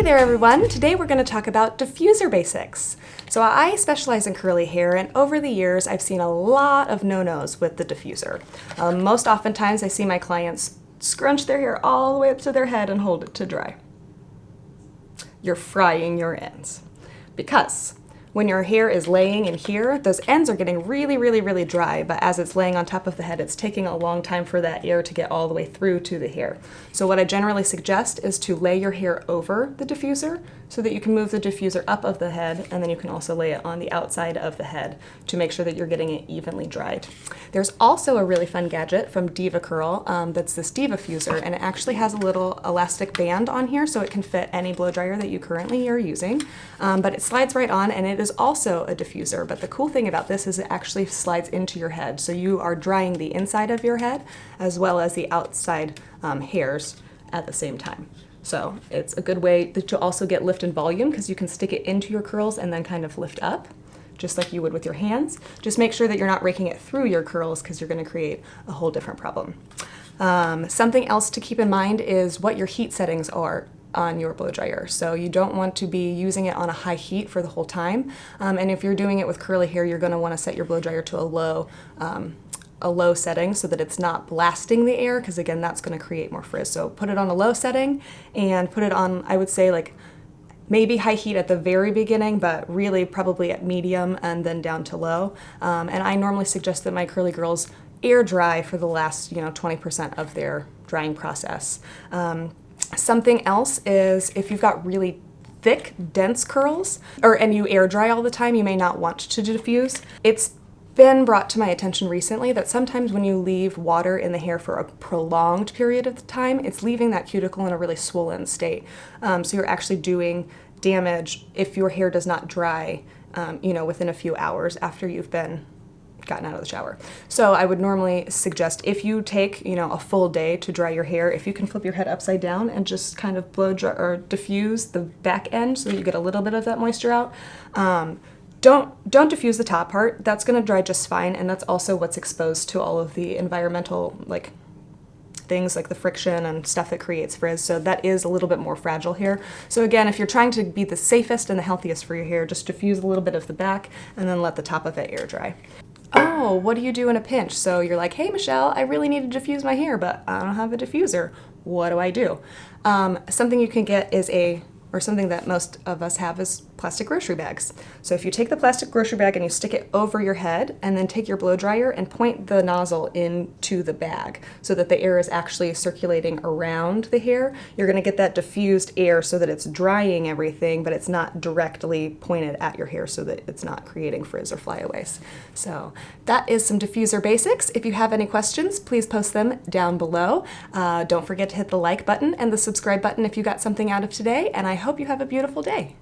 Hey there everyone! Today we're going to talk about diffuser basics. So I specialize in curly hair, and over the years I've seen a lot of no-nos with the diffuser. Most oftentimes I see my clients scrunch their hair all the way up to their head and hold it to dry. You're frying your ends. Because when your hair is laying in here, those ends are getting really dry, but as it's laying on top of the head, it's taking a long time for that air to get all the way through to the hair. So what I generally suggest is to lay your hair over the diffuser so that you can move the diffuser up of the head, and then you can also lay it on the outside of the head to make sure that you're getting it evenly dried. There's also a really fun gadget from Diva Curl that's this Diffuser, and it actually has a little elastic band on here so it can fit any blow dryer that you currently are using, but it slides right on, and it is also a diffuser. But the cool thing about this is it actually slides into your head, so you are drying the inside of your head as well as the outside hairs at the same time. So it's a good way to also get lift and volume because you can stick it into your curls and then kind of lift up, just like you would with your hands. Just make sure that you're not raking it through your curls because you're going to create a whole different problem. Something else to keep in mind is what your heat settings are on your blow dryer. So you don't want to be using it on a high heat for the whole time. And if you're doing it with curly hair, you're going to want to set your blow dryer to a low setting so that it's not blasting the air, because again, that's going to create more frizz. So put it on a low setting and put it on, I would say, like maybe high heat at the very beginning, but really probably at medium and then down to low. And I normally suggest that my curly girls air dry for the last 20% of their drying process. Something else is if you've got really thick, dense curls, and you air dry all the time, you may not want to diffuse. It's been brought to my attention recently that sometimes when you leave water in the hair for a prolonged period of time, it's leaving that cuticle in a really swollen state. So you're actually doing damage if your hair does not dry, within a few hours after you've been gotten out of the shower. So I would normally suggest, if you take a full day to dry your hair, if you can flip your head upside down and just kind of blow dry or diffuse the back end so that you get a little bit of that moisture out. Don't diffuse the top part. That's going to dry just fine, and that's also what's exposed to all of the environmental things like the friction and stuff that creates frizz. So that is a little bit more fragile here. So again, if you're trying to be the safest and the healthiest for your hair, just diffuse a little bit of the back and then let the top of it air dry. Oh, what do you do in a pinch? So you're like, hey Michelle, I really need to diffuse my hair, but I don't have a diffuser. What do I do? Something you can get is something that most of us have is plastic grocery bags. So if you take the plastic grocery bag and you stick it over your head and then take your blow dryer and point the nozzle into the bag so that the air is actually circulating around the hair, you're going to get that diffused air so that it's drying everything, but it's not directly pointed at your hair so that it's not creating frizz or flyaways. So that is some diffuser basics. If you have any questions, please post them down below. Don't forget to hit the like button and the subscribe button if you got something out of today, and I hope you have a beautiful day.